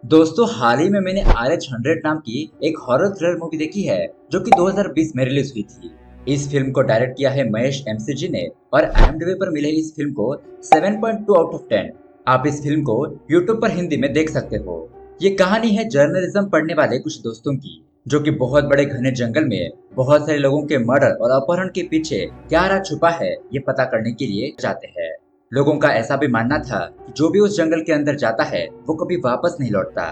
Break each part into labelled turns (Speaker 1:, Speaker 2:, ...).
Speaker 1: दोस्तों हाल ही में मैंने RH100 नाम की एक हॉरर थ्रिलर मूवी देखी है जो कि 2020 में रिलीज हुई थी। इस फिल्म को डायरेक्ट किया है महेश एमसीजी ने और IMDb पर मिले इस फिल्म को 7.2 आउट ऑफ 10। आप इस फिल्म को YouTube पर हिंदी में देख सकते हो। ये कहानी है जर्नलिज्म पढ़ने वाले कुछ दोस्तों की जो कि बहुत बड़े घने जंगल में बहुत सारे लोगों के मर्डर और अपहरण के पीछे क्या राज छुपा है ये पता करने के लिए जाते हैं। लोगों का ऐसा भी मानना था कि जो भी उस जंगल के अंदर जाता है वो कभी वापस नहीं लौटता।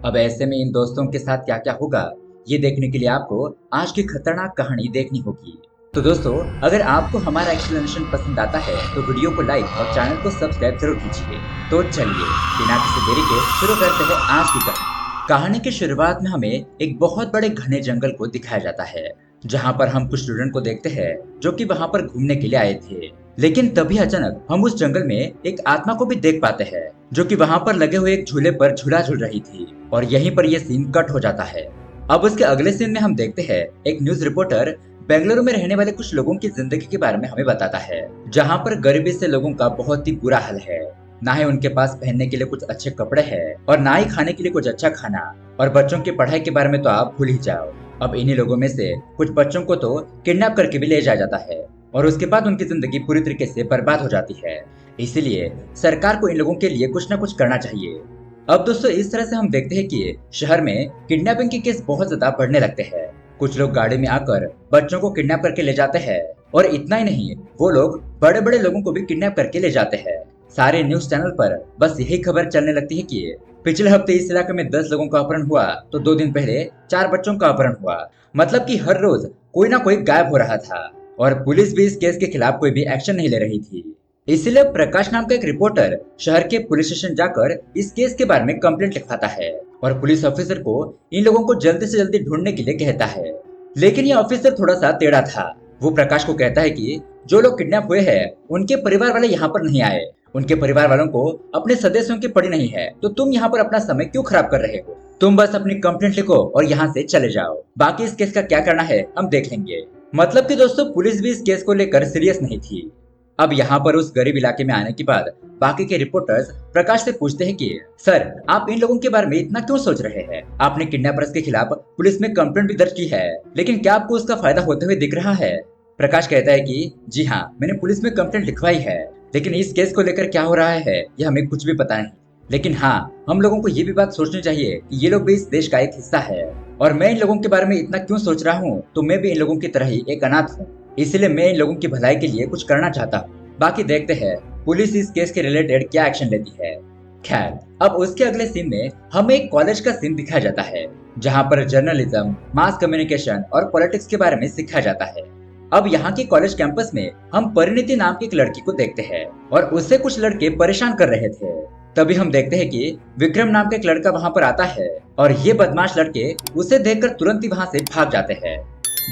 Speaker 1: अब ऐसे में इन दोस्तों के साथ क्या क्या होगा ये देखने के लिए आपको आज की खतरनाक कहानी देखनी होगी। तो दोस्तों अगर आपको हमारा एक्सप्लेनेशन पसंद आता है तो वीडियो को लाइक और चैनल को सब्सक्राइब जरूर कीजिए। तो चलिए बिना किसी देरी के शुरू करते हैं आज की कहानी। कहानी की शुरुआत में हमें एक बहुत बड़े घने जंगल को दिखाया जाता है जहाँ पर हम कुछ स्टूडेंट को देखते हैं जो कि वहाँ पर घूमने के लिए आए थे। लेकिन तभी अचानक हम उस जंगल में एक आत्मा को भी देख पाते हैं जो कि वहाँ पर लगे हुए एक झूले पर झूला झूल रही थी और यहीं पर यह सीन कट हो जाता है। अब उसके अगले सीन में हम देखते हैं एक न्यूज रिपोर्टर बेंगलुरु में रहने वाले कुछ लोगों की जिंदगी के बारे में हमें बताता है जहाँ पर गरीबी से लोगों का बहुत ही बुरा हाल है। ना ही उनके पास पहनने के लिए कुछ अच्छे कपड़े हैं और ना ही खाने के लिए कुछ अच्छा खाना, और बच्चों की पढ़ाई के बारे में तो आप भूल ही जाओ। अब इन्हीं लोगों में से कुछ बच्चों को तो किडनैप करके भी ले जाया जाता है और उसके बाद उनकी जिंदगी पूरी तरीके से बर्बाद हो जाती है। इसीलिए सरकार को इन लोगों के लिए कुछ न कुछ करना चाहिए। अब दोस्तों इस तरह से हम देखते हैं कि शहर में किडनैपिंग के केस बहुत ज्यादा बढ़ने लगते हैं। कुछ लोग गाड़ी में आकर बच्चों को किडनैप करके ले जाते हैं और इतना ही नहीं, वो लोग बड़े बड़े लोगों को भी किडनैप करके ले जाते हैं। सारे न्यूज चैनल पर बस यही खबर चलने लगती है कि पिछले हफ्ते इस इलाके में 10 लोगों का अपहरण हुआ तो 2 दिन पहले 4 बच्चों का अपहरण हुआ। मतलब कि हर रोज कोई ना कोई गायब हो रहा था और पुलिस भी इस केस के खिलाफ कोई भी एक्शन नहीं ले रही थी। इसलिए प्रकाश नाम का एक रिपोर्टर शहर के पुलिस स्टेशन जाकर इस केस के बारे में कंप्लेंट लिखवाता है और पुलिस ऑफिसर को इन लोगों को जल्दी से जल्दी ढूंढने के लिए कहता है। लेकिन ये ऑफिसर थोड़ा सा टेढ़ा था। वो प्रकाश को कहता है कि जो लोग किडनैप हुए हैं उनके परिवार वाले यहाँ पर नहीं आए, उनके परिवार वालों को अपने सदस्यों की पड़ी नहीं है, तो तुम यहाँ पर अपना समय क्यों खराब कर रहे हो। तुम बस अपनी कंप्लेंट लिखो और यहाँ से चले जाओ, बाकी इस केस का क्या करना है हम देख लेंगे। मतलब कि दोस्तों पुलिस भी इस केस को लेकर सीरियस नहीं थी। अब यहाँ पर उस गरीब इलाके में आने के बाद बाकी के रिपोर्टर्स प्रकाश से पूछते हैं कि सर आप इन लोगों के बारे में इतना क्यों सोच रहे हैं। आपने किडनैपर्स के खिलाफ पुलिस में कंप्लेंट भी दर्ज की है, लेकिन क्या आपको उसका फायदा होते हुए दिख रहा है। प्रकाश कहता है कि जी हाँ, मैंने पुलिस में कंप्लेंट लिखवाई है, लेकिन इस केस को लेकर क्या हो रहा है ये हमें कुछ भी पता नहीं। लेकिन हाँ, हम लोगों को ये भी बात सोचनी चाहिए कि ये लोग भी इस देश का एक हिस्सा है और मैं इन लोगों के बारे में इतना क्यों सोच रहा हूँ, तो मैं भी इन लोगों की तरह ही एक अनाथ हूँ। इसलिए मैं इन लोगों की भलाई के लिए कुछ करना चाहता हूँ। बाकी देखते हैं पुलिस इस केस के रिलेटेड क्या एक्शन लेती है। खैर अब उसके अगले सीन में हमें एक कॉलेज का सीन दिखाया जाता है जहाँ पर जर्नलिज्म, मास कम्युनिकेशन और पॉलिटिक्स के बारे में सिखाया जाता है। अब यहाँ के कॉलेज कैंपस में हम परिणीति नाम की एक लड़की को देखते हैं और उससे कुछ लड़के परेशान कर रहे थे। तभी हम देखते हैं कि विक्रम नाम का एक लड़का वहाँ पर आता है और ये बदमाश लड़के उसे देखकर तुरंत ही वहाँ से भाग जाते हैं।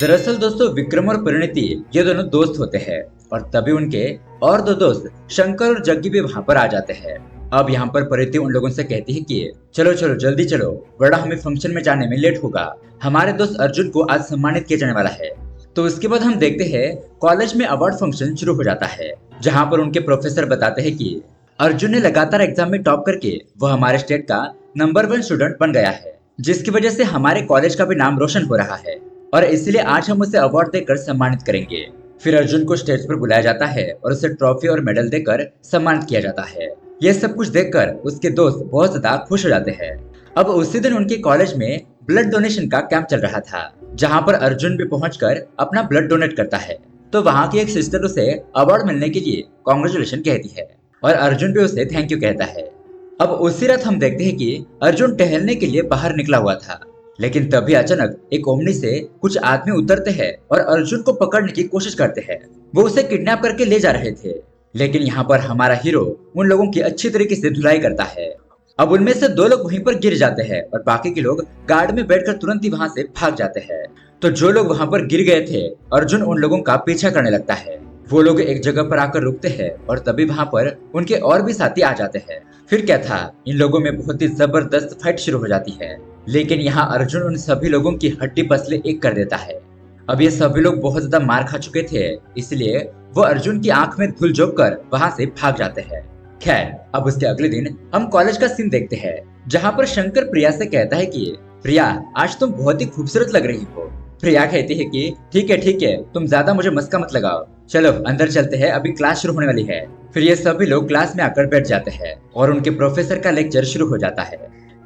Speaker 1: दरअसल दोस्तों विक्रम और परिणीति ये दोनों दोस्त होते हैं और तभी उनके और 2 दोस्त शंकर और जग्गी भी वहाँ पर आ जाते हैं। अब यहाँ पर परिणीति उन लोगों से कहती है कि चलो चलो जल्दी चलो, वरना हमें फंक्शन में जाने में लेट होगा। हमारे दोस्त अर्जुन को आज सम्मानित किया जाने वाला है। तो उसके बाद हम देखते हैं कॉलेज में अवार्ड फंक्शन शुरू हो जाता है जहाँ पर उनके प्रोफेसर बताते हैं कि अर्जुन ने लगातार एग्जाम में टॉप करके वो हमारे स्टेट का नंबर 1 स्टूडेंट बन गया है, जिसकी वजह से हमारे कॉलेज का भी नाम रोशन हो रहा है और इसलिए आज हम उसे अवार्ड देकर सम्मानित करेंगे। फिर अर्जुन को स्टेज पर बुलाया जाता है और उसे ट्रॉफी और मेडल देकर सम्मानित किया जाता है। यह सब कुछ देखकर उसके दोस्त बहुत ज्यादा खुश हो जाते हैं। अब उसी दिन उनके कॉलेज में ब्लड डोनेशन का कैंप चल रहा था जहाँ पर अर्जुन भी पहुंचकर अपना ब्लड डोनेट करता है। तो वहाँ की एक सिस्टर उसे अवार्ड मिलने के लिए कांग्रेचुलेशन कहती है और अर्जुन भी उसे थैंक यू कहता है। अब उसी रात हम देखते हैं कि अर्जुन टहलने के लिए बाहर निकला हुआ था, लेकिन तभी अचानक एक ओमनी से कुछ आदमी उतरते हैं और अर्जुन को पकड़ने की कोशिश करते हैं। वो उसे किडनैप करके ले जा रहे थे, लेकिन यहाँ पर हमारा हीरो उन लोगों की अच्छी तरीके से धुलाई करता है। अब उनमें से 2 लोग वहीं पर गिर जाते हैं और बाकी के लोग गार्ड में बैठकर तुरंत ही वहां से भाग जाते हैं। तो जो लोग वहां पर गिर गए थे अर्जुन उन लोगों का पीछा करने लगता है। वो लोग एक जगह पर आकर रुकते हैं और तभी वहां पर उनके और भी साथी आ जाते हैं। फिर क्या था, इन लोगों में बहुत ही जबरदस्त फाइट शुरू हो जाती है, लेकिन यहाँ अर्जुन उन सभी लोगों की हड्डी पसले एक कर देता है। अब ये सभी लोग बहुत ज्यादा मार खा चुके थे, इसलिए वो अर्जुन की आंख में धूल झोंक कर वहां से भाग जाते हैं। खैर अब उसके अगले दिन हम कॉलेज का सीन देखते हैं जहाँ पर शंकर प्रिया से कहता है कि प्रिया, आज तुम बहुत ही खूबसूरत लग रही हो। प्रिया कहती है कि ठीक है, तुम ज्यादा मुझे मस्का मत लगाओ, चलो अंदर चलते हैं, अभी क्लास शुरू होने वाली है। फिर ये सभी लोग क्लास में आकर बैठ जाते हैं और उनके प्रोफेसर का लेक्चर शुरू हो जाता है।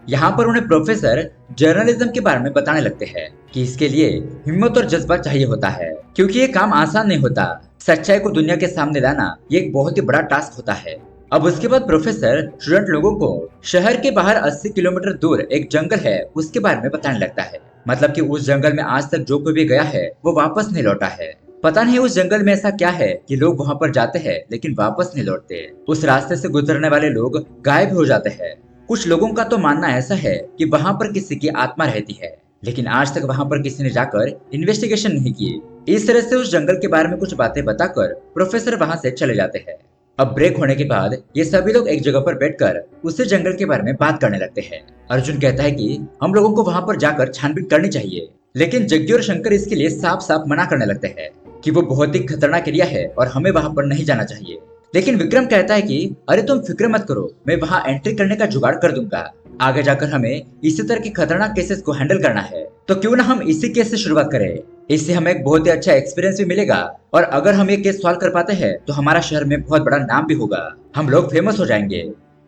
Speaker 1: यहाँ पर उन्हें प्रोफेसर जर्नलिज्म के बारे में बताने लगते हैं कि इसके लिए हिम्मत और जज्बा चाहिए होता है, क्योंकि ये काम आसान नहीं होता। सच्चाई को दुनिया के सामने लाना ये एक बहुत ही बड़ा टास्क होता है। अब उसके बाद प्रोफेसर स्टूडेंट लोगों को शहर के बाहर 80 किलोमीटर दूर एक जंगल है उसके बारे में बताने लगता है। मतलब कि उस जंगल में आज तक जो कोई भी गया है वो वापस नहीं लौटा है। पता नहीं उस जंगल में ऐसा क्या है कि लोग वहाँ पर जाते हैं लेकिन वापस नहीं लौटते। उस रास्ते से गुजरने वाले लोग गायब हो जाते हैं। कुछ लोगों का तो मानना ऐसा है कि वहाँ पर किसी की आत्मा रहती है, लेकिन आज तक वहाँ पर किसी ने जाकर इन्वेस्टिगेशन नहीं की। इस तरह से उस जंगल के बारे में कुछ बातें बताकर प्रोफेसर वहाँ से चले जाते हैं। अब ब्रेक होने के बाद ये सभी लोग एक जगह पर बैठकर उसी जंगल के बारे में बात करने लगते हैं। अर्जुन कहता है कि हम लोगों को वहाँ पर जाकर छानबीन करनी चाहिए, लेकिन जग्गी और शंकर इसके लिए साफ साफ मना करने लगते हैं कि वो बहुत ही खतरनाक एरिया है और हमें वहाँ पर नहीं जाना चाहिए। लेकिन विक्रम कहता है कि अरे तुम फिक्र मत करो, मैं वहाँ एंट्री करने का जुगाड़ कर दूंगा। आगे जाकर हमें इसी तरह के खतरनाक केसेस को हैंडल करना है, तो क्यों ना हम इसी केस से शुरुआत करें। इससे हमें एक बहुत ही अच्छा एक्सपीरियंस भी मिलेगा और अगर हम ये केस सॉल्व कर पाते हैं तो हमारा शहर में बहुत बड़ा नाम भी होगा, हम लोग फेमस हो जाएंगे।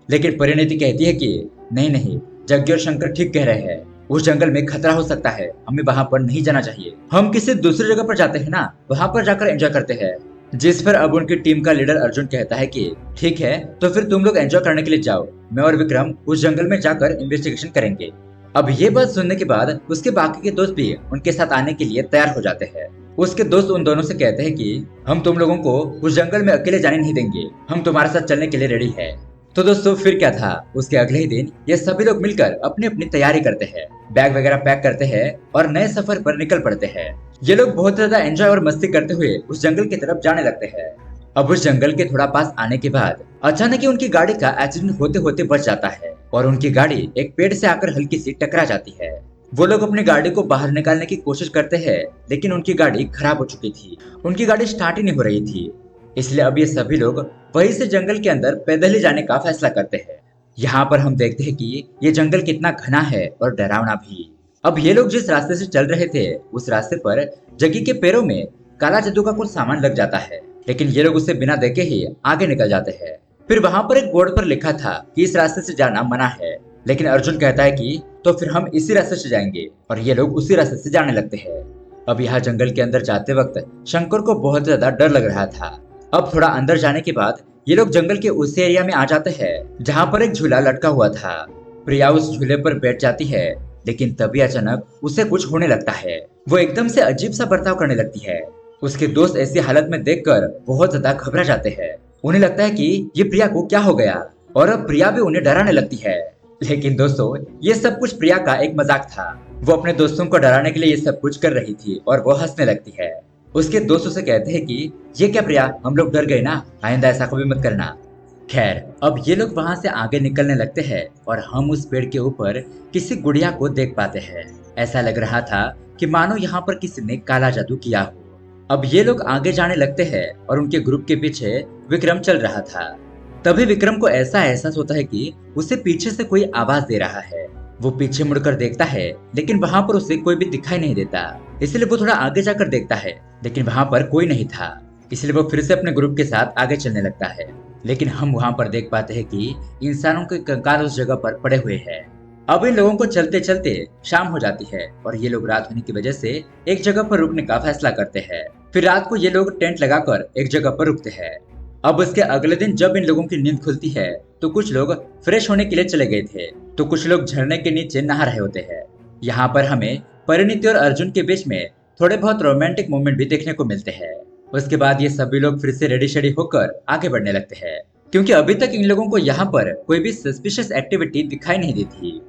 Speaker 1: लेकिन परिणति कहती है कि नहीं, जग्गी और शंकर ठीक कह रहे हैं, उस जंगल में खतरा हो सकता है, हमें वहाँ पर नहीं जाना चाहिए। हम किसी दूसरी जगह पर जाते हैं ना, वहाँ पर जाकर एंजॉय करते हैं। जिस पर अब उनकी टीम का लीडर अर्जुन कहता है कि ठीक है, तो फिर तुम लोग एंजॉय करने के लिए जाओ, मैं और विक्रम उस जंगल में जाकर इन्वेस्टिगेशन करेंगे। अब ये बात सुनने के बाद उसके बाकी के दोस्त भी उनके साथ आने के लिए तैयार हो जाते हैं। उसके दोस्त उन दोनों से कहते हैं कि हम तुम लोगों को उस जंगल में अकेले जाने नहीं देंगे, हम तुम्हारे साथ चलने के लिए रेडी है। तो दोस्तों फिर क्या था, उसके अगले ही दिन ये सभी लोग मिलकर अपनी अपनी तैयारी करते हैं, बैग वगैरह पैक करते हैं और नए सफर पर निकल पड़ते हैं। ये लोग बहुत ज्यादा एंजॉय और मस्ती करते हुए उस जंगल की तरफ जाने लगते हैं। अब उस जंगल के थोड़ा पास आने के बाद अचानक ही उनकी गाड़ी का एक्सीडेंट होते होते बच जाता है और उनकी गाड़ी एक पेड़ से आकर हल्की सी टकरा जाती है। वो लोग अपनी गाड़ी को बाहर निकालने की कोशिश करते हैं, लेकिन उनकी गाड़ी खराब हो चुकी थी, उनकी गाड़ी स्टार्ट ही नहीं हो रही थी। इसलिए अब ये सभी लोग वहीं से जंगल के अंदर पैदल ही जाने का फैसला करते हैं। यहाँ पर हम देखते हैं कि ये जंगल कितना घना है और डरावना भी। अब ये लोग जिस रास्ते से चल रहे थे उस रास्ते पर जग्गी के पैरों में काला जादू का कुछ सामान लग जाता है, लेकिन ये लोग उसे बिना देखे ही आगे निकल जाते हैं। फिर वहां पर एक बोर्ड पर लिखा था कि इस रास्ते से जाना मना है, लेकिन अर्जुन कहता है कि तो फिर हम इसी रास्ते से जाएंगे और ये लोग उसी रास्ते से जाने लगते हैं। अब यहाँ जंगल के अंदर जाते वक्त शंकर को बहुत ज्यादा डर लग रहा था। अब थोड़ा अंदर जाने के बाद ये लोग जंगल के उस एरिया में आ जाते हैं जहाँ पर एक झूला लटका हुआ था। प्रिया उस झूले पर बैठ जाती है, लेकिन तभी अचानक उसे कुछ होने लगता है। वो एकदम से अजीब सा बर्ताव करने लगती है। उसके दोस्त ऐसी हालत में देखकर बहुत ज्यादा घबरा जाते हैं। उन्हें लगता है कि ये प्रिया को क्या हो गया और अब प्रिया भी उन्हें डराने लगती है। लेकिन दोस्तों ये सब कुछ प्रिया का एक मजाक था। वो अपने दोस्तों को डराने के लिए ये सब कुछ कर रही थी और वो हंसने लगती है। उसके दोस्त उसे कहते हैं कि ये क्या प्रिया, हम लोग डर गए ना, आइंदा ऐसा कभी मत करना। खैर अब ये लोग वहां से आगे निकलने लगते हैं और हम उस पेड़ के ऊपर किसी गुड़िया को देख पाते हैं। ऐसा लग रहा था कि मानो यहाँ पर किसी ने काला जादू किया हो। अब ये लोग आगे जाने लगते हैं और उनके ग्रुप के पीछे विक्रम चल रहा था। तभी विक्रम को ऐसा एहसास होता है कि उसे पीछे से कोई आवाज दे रहा है। वो पीछे मुड़कर देखता है, लेकिन वहां पर उसे कोई भी दिखाई नहीं देता। इसलिए वो थोड़ा आगे जाकर देखता है, लेकिन वहां पर कोई नहीं था। इसलिए वो फिर से अपने ग्रुप के साथ आगे चलने लगता है, लेकिन हम वहां पर देख पाते हैं कि इंसानों के कंकाल उस जगह पर पड़े हुए हैं। अब इन लोगों को चलते चलते शाम हो जाती है और ये लोग रात होने की वजह से एक जगह पर रुकने का फैसला करते हैं। फिर रात को ये लोग टेंट लगाकर एक जगह पर रुकते हैं। अब उसके अगले दिन जब इन लोगों की नींद खुलती है तो कुछ लोग फ्रेश होने के लिए चले गए थे, तो कुछ लोग झरने के नीचे नहा रहे होते हैं। यहाँ पर हमें परिणीति और अर्जुन के बीच में थोड़े बहुत रोमांटिक मोमेंट भी देखने को मिलते हैं। उसके बाद ये सभी लोग फिर से रेडी शेडी होकर आगे बढ़ने लगते हैं, क्योंकि अभी तक इन लोगों को यहाँ पर कोई भी सस्पिशियस एक्टिविटी दिखाई नहीं दी थी।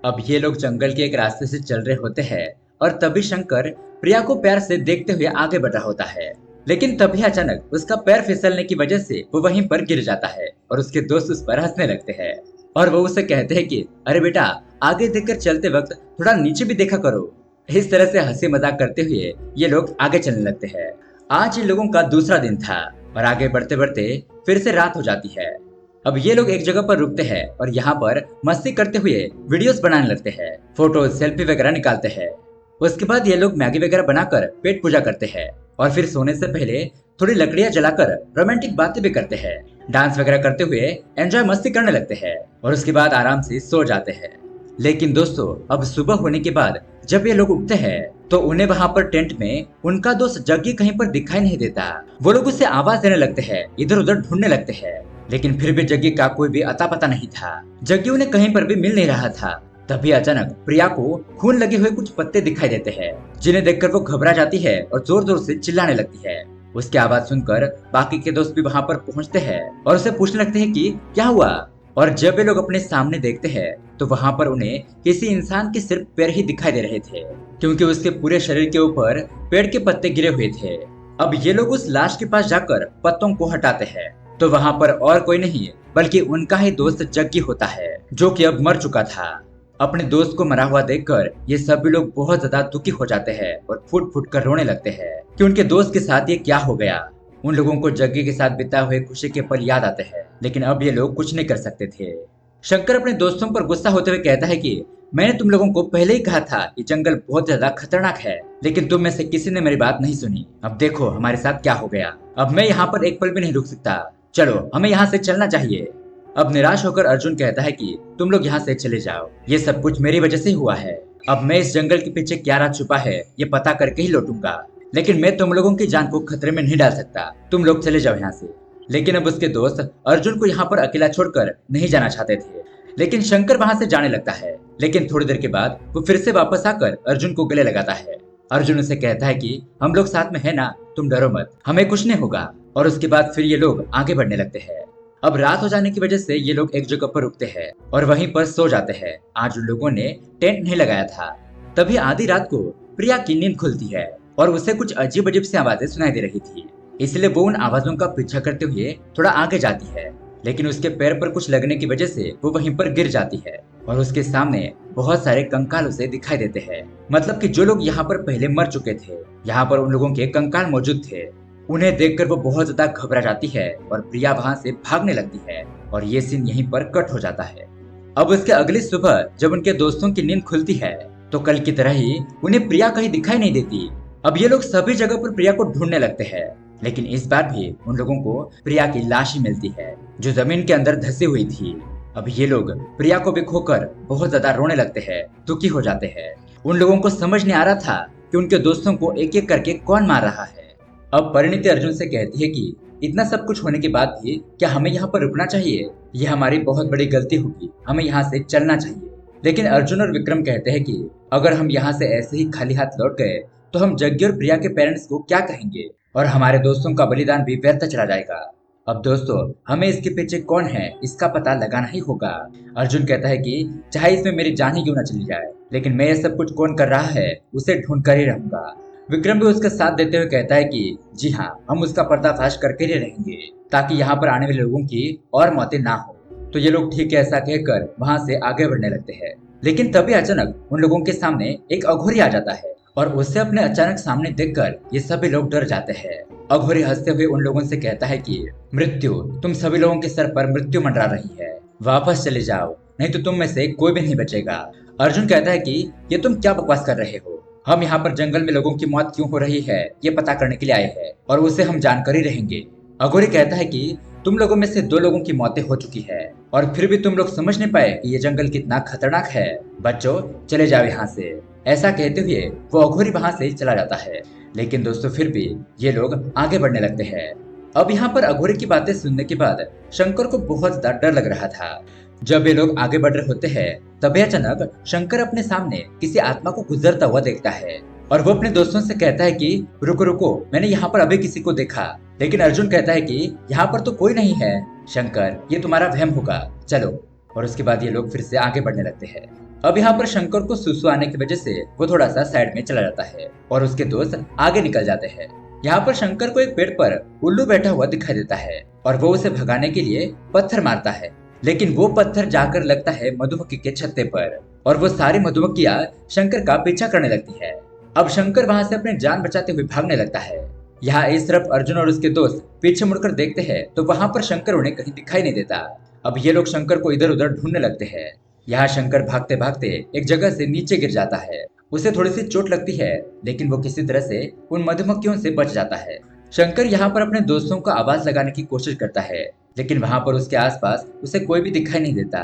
Speaker 1: अब ये लोग जंगल के एक रास्ते से चल रहे होते हैं और तभी शंकर प्रिया को प्यार से देखते हुए आगे बढ़ रहा होता है, लेकिन तभी अचानक उसका पैर फिसलने की वजह से वो वहीं पर गिर जाता है और उसके दोस्त उस पर हंसने लगते हैं और वो उसे कहते हैं कि अरे बेटा, आगे देखकर चलते वक्त थोड़ा नीचे भी देखा करो। इस तरह से हंसी मजाक करते हुए ये लोग आगे चलने लगते हैं। आज इन लोगों का दूसरा दिन था और आगे बढ़ते बढ़ते फिर से रात हो जाती है। अब ये लोग एक जगह पर रुकते हैं और यहाँ पर मस्ती करते हुए वीडियोस बनाने लगते हैं, फोटो सेल्फी वगैरह निकालते हैं। उसके बाद ये लोग मैगी वगैरह बनाकर पेट पूजा करते हैं और फिर सोने से पहले थोड़ी लकड़ियां जलाकर रोमांटिक बातें भी करते हैं, डांस वगैरह करते हुए एंजॉय मस्ती करने लगते हैं और उसके बाद आराम से सो जाते हैं। लेकिन दोस्तों अब सुबह होने के बाद जब ये लोग उठते हैं तो उन्हें वहाँ पर टेंट में उनका दोस्त जग्गी कहीं पर दिखाई नहीं देता। वो लोग उसे आवाज देने लगते हैं, इधर उधर ढूंढने लगते हैं, लेकिन फिर भी जग्गी का कोई भी अता पता नहीं था। जग्गी उन्हें कहीं पर भी मिल नहीं रहा था। तभी अचानक प्रिया को खून लगे हुए कुछ पत्ते दिखाई देते हैं, जिन्हें देखकर वो घबरा जाती है और जोर जोर से चिल्लाने लगती है। उसकी आवाज सुनकर बाकी के दोस्त भी वहाँ पर पहुँचते हैं और उसे पूछने लगते हैं कि क्या हुआ। और जब वे लोग अपने सामने देखते हैं तो वहाँ पर उन्हें किसी इंसान के सिर्फ पैर ही दिखाई दे रहे थे, क्योंकि उसके पूरे शरीर के ऊपर पेड़ के पत्ते गिरे हुए थे। अब ये लोग उस लाश के पास जाकर पत्तों को हटाते हैं तो वहाँ पर और कोई नहीं बल्कि उनका ही दोस्त जग्गी होता है, जो कि अब मर चुका था। अपने दोस्त को मरा हुआ देखकर ये सभी लोग बहुत ज्यादा दुखी हो जाते हैं और फुट फुट कर रोने लगते हैं कि उनके दोस्त के साथ ये क्या हो गया। उन लोगों को जग्गी के साथ बिताए हुए खुशी के पल याद आते हैं, लेकिन अब ये लोग कुछ नहीं कर सकते थे। शंकर अपने दोस्तों पर गुस्सा होते हुए कहता है कि मैंने तुम लोगों को पहले ही कहा था ये जंगल बहुत ज्यादा खतरनाक है, लेकिन तुम में से किसी ने मेरी बात नहीं सुनी। अब देखो हमारे साथ क्या हो गया। अब मैं यहाँ पर एक पल भी नहीं रुक सकता, चलो हमें यहाँ से चलना चाहिए। अब निराश होकर अर्जुन कहता है कि तुम लोग यहाँ से चले जाओ, ये सब कुछ मेरी वजह से हुआ है। अब मैं इस जंगल के पीछे क्या राज छुपा है ये पता करके ही लौटूंगा, लेकिन मैं तुम लोगों की जान को खतरे में नहीं डाल सकता। तुम लोग चले जाओ यहाँ से। लेकिन अब उसके दोस्त अर्जुन को यहाँ पर अकेला छोड़कर नहीं जाना चाहते थे, लेकिन शंकर वहाँ से जाने लगता है। लेकिन थोड़ी देर के बाद वो फिर से वापस आकर अर्जुन को गले लगाता है। अर्जुन उसे कहता है कि हम लोग साथ में है ना, तुम डरो मत, हमें कुछ नहीं होगा। और उसके बाद फिर ये लोग आगे बढ़ने लगते हैं। अब रात हो जाने की वजह से ये लोग एक जगह पर रुकते हैं और वहीं पर सो जाते हैं। आज उन लोगों ने टेंट नहीं लगाया था। तभी आधी रात को प्रिया की नींद खुलती है और उसे कुछ अजीब अजीब सी आवाजें सुनाई दे रही थी, इसलिए वो उन आवाजों का पीछा करते हुए थोड़ा आगे जाती है। लेकिन उसके पैर पर कुछ लगने की वजह से वो वहीं पर गिर जाती है और उसके सामने बहुत सारे कंकाल उसे दिखाई देते हैं। मतलब कि जो लोग यहाँ पर पहले मर चुके थे, यहाँ पर उन लोगों के कंकाल मौजूद थे। उन्हें देखकर वो बहुत ज्यादा घबरा जाती है और प्रिया वहां से भागने लगती है और ये सीन यहीं पर कट हो जाता है। अब उसके अगली सुबह जब उनके दोस्तों की नींद खुलती है तो कल की तरह ही उन्हें प्रिया कहीं दिखाई नहीं देती। अब ये लोग सभी जगह पर प्रिया को ढूंढने लगते हैं, लेकिन इस बार भी उन लोगों को प्रिया की लाश ही मिलती है, जो जमीन के अंदर धसी हुई थी। अब ये लोग प्रिया को भी खोकर बहुत ज्यादा रोने लगते हैं, दुखी हो जाते हैं। उन लोगों को समझ नहीं आ रहा था कि उनके दोस्तों को एक एक करके कौन मार रहा है। अब परिणीति अर्जुन से कहती है कि इतना सब कुछ होने के बाद भी क्या हमें यहाँ पर रुकना चाहिए? ये हमारी बहुत बड़ी गलती होगी, हमें यहाँ से चलना चाहिए। लेकिन अर्जुन और विक्रम कहते हैं कि अगर हम यहाँ से ऐसे ही खाली हाथ लौट गए तो हम जग्गी और प्रिया के पेरेंट्स को क्या कहेंगे और हमारे दोस्तों का बलिदान भी व्यर्थ चला जाएगा। अब दोस्तों हमें इसके पीछे कौन है इसका पता लगाना ही होगा। अर्जुन कहता है कि चाहे इसमें मेरी जान ही क्यों ना चली जाए, लेकिन मैं ये सब कुछ कौन कर रहा है उसे ढूंढ कर ही रहूंगा। विक्रम भी उसका साथ देते हुए कहता है कि जी हाँ, हम उसका पर्दाफाश करके ही रहेंगे ताकि यहाँ पर आने वाले लोगों की और मौतें ना हो। तो ये लोग ठीक है ऐसा कहकर वहां से आगे बढ़ने लगते हैं। लेकिन तभी अचानक उन लोगों के सामने एक अघोरी आ जाता है और उसे अपने अचानक सामने देखकर ये सभी लोग डर जाते हैं। अघोरी हंसते हुए उन लोगों से कहता है कि मृत्यु, तुम सभी लोगों के सर पर मृत्यु मंडरा रही है, वापस चले जाओ नहीं तो तुम में से कोई भी नहीं बचेगा। अर्जुन कहता है कि ये तुम क्या बकवास कर रहे हो, हम यहाँ पर जंगल में लोगों की मौत क्यों हो रही है ये पता करने के लिए आए हैं और उसे हम जानकर ही रहेंगे। अघोरी कहता है कि तुम लोगों में से 2 लोगों की मौतें हो चुकी है और फिर भी तुम लोग समझ नहीं पाए कि ये जंगल कितना खतरनाक है। बच्चों चले जाओ यहाँ से। ऐसा कहते हुए वो अघोरी वहां से चला जाता है। लेकिन दोस्तों फिर भी ये लोग आगे बढ़ने लगते हैं। अब यहाँ पर अघोरी की बातें सुनने के बाद शंकर को बहुत ज्यादा डर लग रहा था। जब ये लोग आगे बढ़ रहे होते हैं तभी अचानक शंकर अपने सामने किसी आत्मा को गुजरता हुआ देखता है और वो अपने दोस्तों से कहता है कि रुको रुको, मैंने यहाँ पर अभी किसी को देखा। लेकिन अर्जुन कहता है कि यहाँ पर तो कोई नहीं है। शंकर, ये तुम्हारा वहम होगा, चलो। और उसके बाद ये लोग फिर से आगे बढ़ने लगते हैं। अब यहाँ पर शंकर को सुसु आने की वजह से वो थोड़ा सा साइड में चला जाता है और उसके दोस्त आगे निकल जाते हैं। यहाँ पर शंकर को एक पेड़ पर उल्लू बैठा हुआ दिखाई देता है और वो उसे भगाने के लिए पत्थर मारता है, लेकिन वो पत्थर जाकर लगता है मधुमक्खी के छत्ते पर और वो सारी मधुमक्खियां शंकर का पीछा करने लगती है। अब शंकर वहां से अपनी जान बचाते हुए भागने लगता है। यहाँ इस तरफ अर्जुन और उसके दोस्त पीछे मुड़कर देखते हैं तो वहां पर शंकर उन्हें कहीं दिखाई नहीं देता। अब ये लोग शंकर को इधर उधर ढूंढने लगते हैं। यहाँ शंकर भागते भागते एक जगह से नीचे गिर जाता है। उसे थोड़ी सी चोट लगती है, लेकिन वो किसी तरह से उन मधुमक्खियों से बच जाता है। शंकर यहाँ पर अपने दोस्तों को आवाज लगाने की कोशिश करता है, लेकिन वहां पर उसके आसपास उसे कोई भी दिखाई नहीं देता।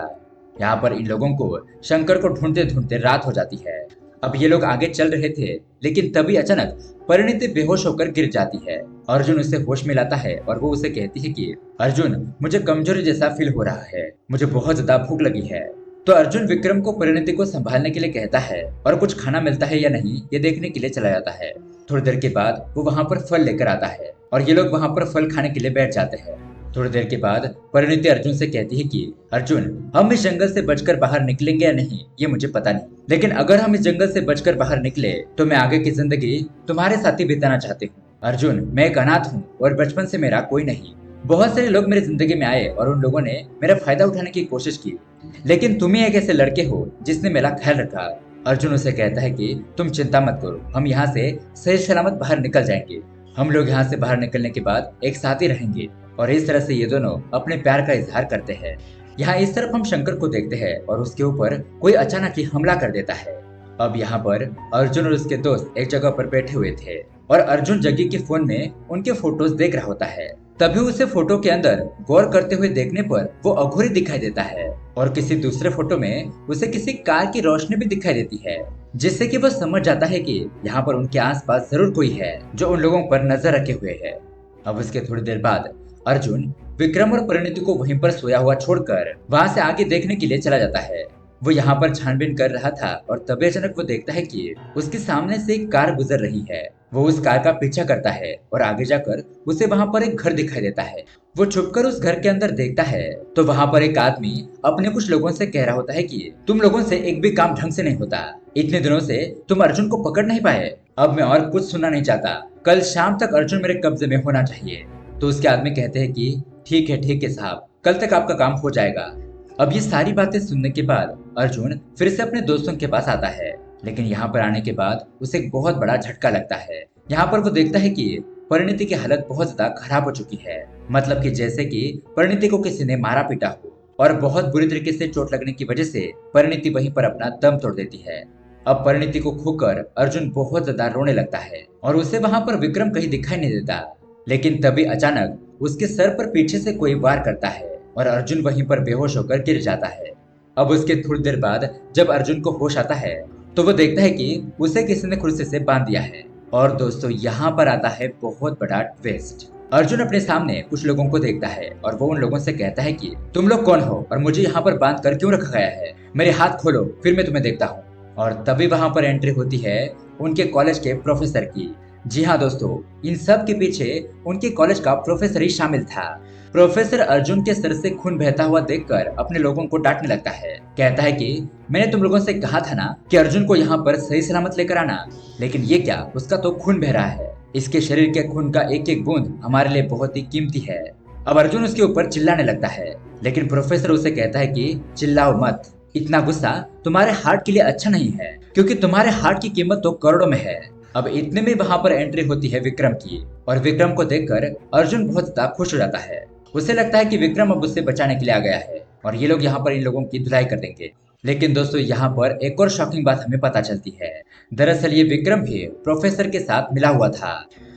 Speaker 1: यहाँ पर इन लोगों को शंकर को ढूंढते ढूंढते रात हो जाती है। अब ये लोग आगे चल रहे थे, लेकिन तभी अचानक परिणीति बेहोश होकर गिर जाती है। अर्जुन उसे होश में लाता है और वो उसे कहती है कि अर्जुन, मुझे कमजोरी जैसा फील हो रहा है, मुझे बहुत ज्यादा भूख लगी है। तो अर्जुन विक्रम को परिणीति को संभालने के लिए कहता है और कुछ खाना मिलता है या नहीं ये देखने के लिए चला जाता है। थोड़ी देर के बाद वो वहाँ पर फल लेकर आता है और ये लोग वहाँ पर फल खाने के लिए बैठ जाते हैं। थोड़ी देर के बाद परिणीति अर्जुन से कहती है कि अर्जुन, हम इस जंगल से बचकर बाहर निकलेंगे या नहीं ये मुझे पता नहीं, लेकिन अगर हम इस जंगल से बचकर बाहर निकले तो मैं आगे की जिंदगी तुम्हारे साथ ही बिताना चाहती हूँ। अर्जुन, मैं एक अनाथ हूँ और बचपन से मेरा कोई नहीं। बहुत सारे लोग मेरी जिंदगी में आए और उन लोगों ने मेरा फायदा उठाने की कोशिश की, लेकिन तुम ही एक ऐसे लड़के हो जिसने मेरा ख्याल रखा। अर्जुन उसे कहता है कि तुम चिंता मत करो, हम यहाँ से सही सलामत बाहर निकल जाएंगे। हम लोग यहाँ से बाहर निकलने के बाद एक साथ ही रहेंगे। और इस तरह से ये दोनों अपने प्यार का इजहार करते हैं। यहाँ इस तरफ हम शंकर को देखते हैं और उसके ऊपर कोई अचानक ही हमला कर देता है। अब यहाँ पर अर्जुन और उसके दोस्त एक जगह पर बैठे हुए थे और अर्जुन जग्गी के फोन में उनके फोटोज देख रहा होता है। तभी उसे फोटो के अंदर गौर करते हुए देखने पर वो अघोरी दिखाई देता है और किसी दूसरे फोटो में उसे किसी कार की रोशनी भी दिखाई देती है, जिससे कि वो समझ जाता है कि यहाँ पर उनके आसपास जरूर कोई है जो उन लोगों पर नजर रखे हुए है। अब उसके थोड़ी देर बाद अर्जुन विक्रम और परिणीति को वहीं पर सोया हुआ छोड़कर वहां से आगे देखने के लिए चला जाता है। वो यहाँ पर छानबीन कर रहा था और तभी अचानक वो देखता है कि उसके सामने से एक कार गुजर रही है। वो उस कार का पीछा करता है और आगे जाकर उसे वहाँ पर एक घर दिखाई देता है। वो छुपकर उस घर के अंदर देखता है तो वहाँ पर एक आदमी अपने कुछ लोगों से कह रहा होता है कि तुम लोगों से एक भी काम ढंग से नहीं होता, इतने दिनों से तुम अर्जुन को पकड़ नहीं पाए, अब मैं और कुछ सुनना नहीं चाहता, कल शाम तक अर्जुन मेरे कब्जे में होना चाहिए। तो उसके आदमी कहते हैं कि ठीक है साहब, कल तक आपका काम हो जाएगा। अब ये सारी बातें सुनने के बाद अर्जुन फिर से अपने दोस्तों के पास आता है, लेकिन यहाँ पर आने के बाद उसे एक बहुत बड़ा झटका लगता है। यहाँ पर वो देखता है कि परिणीति की हालत बहुत ज्यादा खराब हो चुकी है, मतलब कि जैसे कि परिणीति को किसी ने मारा पीटा हो और बहुत बुरी तरीके से चोट लगने की वजह से परिणीति वहीं पर अपना दम तोड़ देती है। अब परिणीति को खोकर अर्जुन बहुत ज्यादा रोने लगता है और उसे वहां पर विक्रम कहीं दिखाई नहीं देता, लेकिन तभी अचानक उसके सर पर पीछे से कोई वार करता है और अर्जुन वहीं पर बेहोश होकर गिर जाता है। अब उसके थोड़ी देर बाद जब अर्जुन को होश आता है तो वो देखता है कि उसे किसी ने कुर्सी से बांध दिया है। और दोस्तों यहाँ पर आता है बहुत बड़ा ट्विस्ट। अर्जुन अपने सामने कुछ लोगों को देखता है और वो उन लोगों से कहता है कि तुम लोग कौन हो और मुझे यहाँ पर बांध कर क्यों रखा गया है, मेरे हाथ खोलो फिर मैं तुम्हें देखता हूँ। और तभी वहां पर एंट्री होती है उनके कॉलेज के प्रोफेसर की। जी हाँ दोस्तों, इन सब के पीछे उनके कॉलेज का प्रोफेसर ही शामिल था। प्रोफेसर अर्जुन के सर से खून बहता हुआ देखकर अपने लोगों को डांटने लगता है। कहता है कि मैंने तुम लोगों से कहा था ना कि अर्जुन को यहाँ पर सही सलामत लेकर आना, लेकिन ये क्या, उसका तो खून बह रहा है। इसके शरीर के खून का एक एक बूंद हमारे लिए बहुत ही कीमती है। अब अर्जुन उसके ऊपर चिल्लाने लगता है, लेकिन प्रोफेसर उसे कहता है कि चिल्लाओ मत, इतना गुस्सा तुम्हारे हार्ट के लिए अच्छा नहीं है, क्योंकि तुम्हारे हार्ट की कीमत तो करोड़ों में है। अब इतने में वहां पर एंट्री होती है विक्रम की और विक्रम को देखकर अर्जुन बहुत ज्यादा खुश हो जाता है। उसे लगता है कि विक्रम अब उससे बचाने के लिए आ गया है और ये लोग यहाँ पर इन लोगों की धुलाई कर देंगे। लेकिन दोस्तों यहाँ पर एक और शॉकिंग बात हमें पता चलती है। दरअसल ये विक्रम भी प्रोफेसर के साथ मिला हुआ था।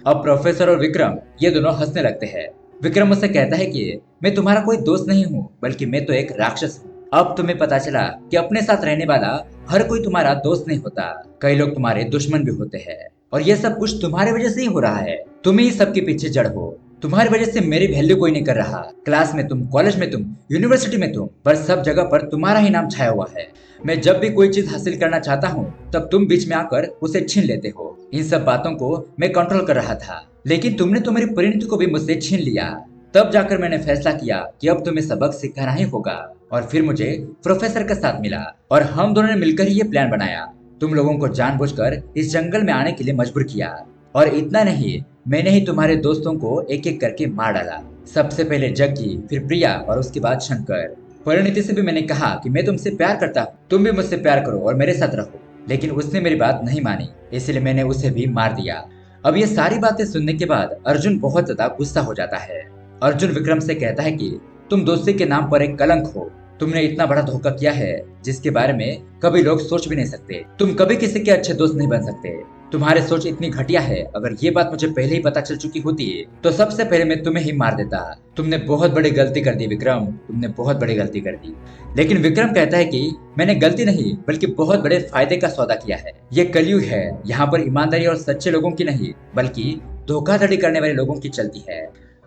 Speaker 1: अब प्रोफेसर और विक्रम ये दोनों हंसने लगते हैं। विक्रम उससे कहता है कि मैं तुम्हारा कोई दोस्त नहीं हूँ, बल्कि मैं तो एक राक्षस हूँ। अब तुम्हें पता चला कि अपने साथ रहने वाला हर कोई तुम्हारा दोस्त नहीं होता, कई लोग तुम्हारे दुश्मन भी होते हैं और ये सब कुछ तुम्हारी वजह से ही हो रहा है। तुम ही सबके पीछे जड़ हो, तुम्हारी वजह से मेरी वैल्यू कोई नहीं कर रहा। क्लास में तुम, कॉलेज में तुम, यूनिवर्सिटी में तुम, पर सब जगह पर तुम्हारा ही नाम छाया हुआ है। मैं जब भी कोई चीज हासिल करना चाहता हूँ तब तुम बीच में आकर उसे छीन लेते हो। इन सब बातों को मैं कंट्रोल कर रहा था, लेकिन तुमने तो मेरी परिणति को भी मुझसे छीन लिया। तब जाकर मैंने फैसला किया कि अब तुम्हें सबक सिखाना ही होगा और फिर मुझे प्रोफेसर का साथ मिला और हम दोनों ने मिलकर ही ये प्लान बनाया। तुम लोगों को जानबूझकर इस जंगल में आने के लिए मजबूर किया और इतना नहीं, मैंने ही तुम्हारे दोस्तों को एक एक करके मार डाला। सबसे पहले जग्गी, फिर प्रिया और उसके बाद शंकर। परिणीति से भी मैंने कहा कि मैं तुमसे प्यार करता हूँ, तुम भी मुझसे प्यार करो और मेरे साथ रहो, लेकिन उसने मेरी बात नहीं मानी, इसलिए मैंने उसे भी मार दिया। अब ये सारी बातें सुनने के बाद अर्जुन बहुत ज्यादा गुस्सा हो जाता है। अर्जुन विक्रम से कहता है कि तुम दोस्ती के नाम पर एक कलंक हो। तुमने इतना बड़ा धोखा किया है जिसके बारे में कभी लोग सोच भी नहीं सकते। तुम कभी किसी के अच्छे दोस्त नहीं बन सकते। तुम्हारी सोच इतनी घटिया है। अगर ये बात मुझे पहले ही पता चल चुकी होती तो सबसे पहले मैं तुम्हें ही मार देता। तुमने बहुत बड़ी गलती कर दी विक्रम, तुमने बहुत बड़ी गलती कर दी। लेकिन विक्रम कहता है कि मैंने गलती नहीं बल्कि बहुत बड़े फायदे का सौदा किया है। ये कलयुग है, यहाँ पर ईमानदारी और सच्चे लोगों की नहीं बल्कि धोखाधड़ी करने वाले लोगों की चलती है।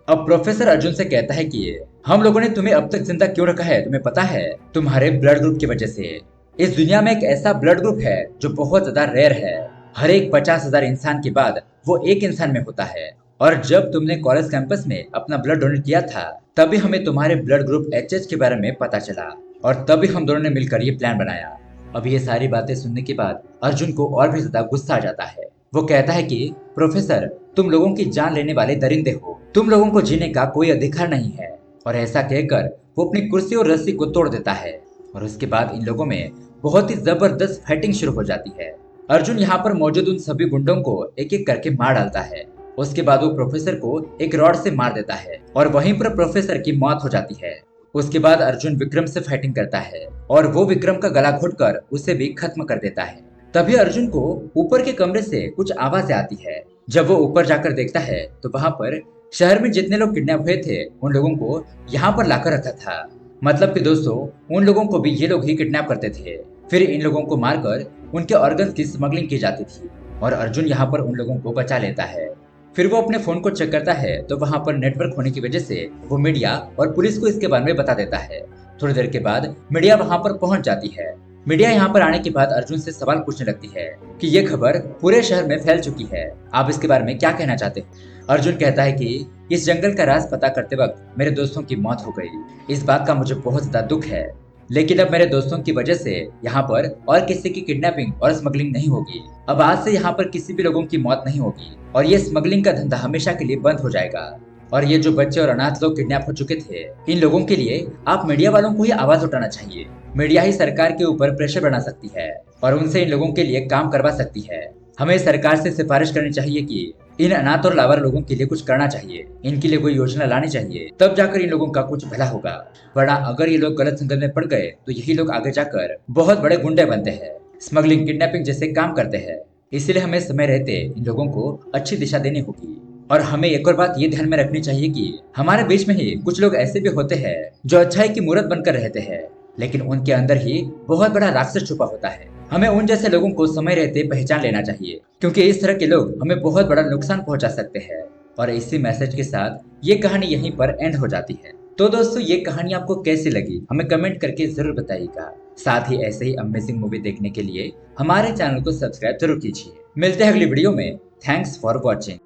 Speaker 1: अब प्रोफेसर अर्जुन से कहता है कि हम लोगों ने तुम्हें अब तक जिंदा क्यों रखा है तुम्हें पता है? तुम्हारे ब्लड ग्रुप की वजह से। इस दुनिया में एक ऐसा ब्लड ग्रुप है जो बहुत ज्यादा रेयर है। हर एक 50,000 इंसान के बाद वो एक इंसान में होता है। और जब तुमने कॉलेज कैंपस में अपना ब्लड डोनेट किया था तभी हमें तुम्हारे ब्लड ग्रुप एचएच के बारे में पता चला और तभी हम दोनों ने मिलकर ये प्लान बनाया। अब ये सारी बातें सुनने के बाद अर्जुन को और भी ज्यादा गुस्सा आ जाता है। वो कहता है कि प्रोफेसर, तुम लोगों की जान लेने वाले दरिंदे हो। तुम लोगों को जीने का कोई अधिकार नहीं है। और ऐसा कहकर वो अपनी कुर्सी और रस्सी को तोड़ देता है और उसके बाद इन लोगों में बहुत ही जबरदस्त फाइटिंग शुरू हो जाती है। अर्जुन यहाँ पर मौजूद उन सभी गुंडों को एक एक करके मार डालता है। उसके बाद वो प्रोफेसर को एक रॉड से मार देता है और वहीं पर प्रोफेसर की मौत हो जाती है। उसके बाद अर्जुन विक्रम से फाइटिंग करता है और वो विक्रम का गला घोटकर उसे भी खत्म कर देता है। तभी अर्जुन को ऊपर के कमरे से कुछ आवाजें आती है। जब वो ऊपर जाकर देखता है तो वहाँ पर शहर में जितने लोग किडनैप हुए थे उन लोगों को यहाँ पर लाकर रखा था। मतलब कि दोस्तों, उन लोगों को भी ये लोग ही किडनैप करते थे। फिर इन लोगों को मारकर उनके ऑर्गन्स की स्मगलिंग की जाती थी और अर्जुन यहाँ पर उन लोगों को बचा लेता है। फिर वो अपने फोन को चेक करता है तो वहाँ पर नेटवर्क होने की वजह से वो मीडिया और पुलिस को इसके बारे में बता देता है। थोड़ी देर के बाद मीडिया वहाँ पर पहुंच जाती है। मीडिया यहाँ पर आने के बाद अर्जुन से सवाल पूछने लगती है कि ये खबर पूरे शहर में फैल चुकी है, आप इसके बारे में क्या कहना चाहते हो? अर्जुन कहता है कि इस जंगल का राज पता करते वक्त मेरे दोस्तों की मौत हो गई। इस बात का मुझे बहुत ज्यादा दुख है, लेकिन अब मेरे दोस्तों की वजह से यहाँ पर और किसी की किडनैपिंग और स्मगलिंग नहीं होगी। अब आज से यहाँ पर किसी भी लोगों की मौत नहीं होगी और ये स्मगलिंग का धंधा हमेशा के लिए बंद हो जाएगा। और ये जो बच्चे और अनाथ लोग किडनैप हो चुके थे इन लोगों के लिए आप मीडिया वालों को ही आवाज उठाना चाहिए। मीडिया ही सरकार के ऊपर प्रेशर बना सकती है और उनसे इन लोगों के लिए काम करवा सकती है। हमें सरकार से सिफारिश करनी चाहिए कि इन अनाथ और लावार लोगों के लिए कुछ करना चाहिए, इनके लिए कोई योजना लानी चाहिए, तब जाकर इन लोगों का कुछ भला होगा। वरना अगर ये लोग गलत संगत में पड़ गए तो यही लोग आगे जाकर बहुत बड़े गुंडे बनते हैं, स्मगलिंग किडनैपिंग जैसे काम करते हैं। इसलिए हमें समय रहते इन लोगों को अच्छी दिशा देनी होगी। और हमें एक और बात ये ध्यान में रखनी चाहिए कि हमारे बीच में ही कुछ लोग ऐसे भी होते हैं जो अच्छाई की मूर्त बनकर रहते हैं, लेकिन उनके अंदर ही बहुत बड़ा राक्षस छुपा होता है। हमें उन जैसे लोगों को समय रहते पहचान लेना चाहिए, क्योंकि इस तरह के लोग हमें बहुत बड़ा नुकसान पहुंचा सकते हैं। और इसी मैसेज के साथ ये कहानी यहीं पर एंड हो जाती है। तो दोस्तों, ये कहानी आपको कैसी लगी हमें कमेंट करके जरूर बताइएगा। साथ ही ऐसे ही अमेजिंग मूवी देखने के लिए हमारे चैनल को सब्सक्राइब जरूर कीजिए। मिलते हैं अगली वीडियो में। Thanks for watching.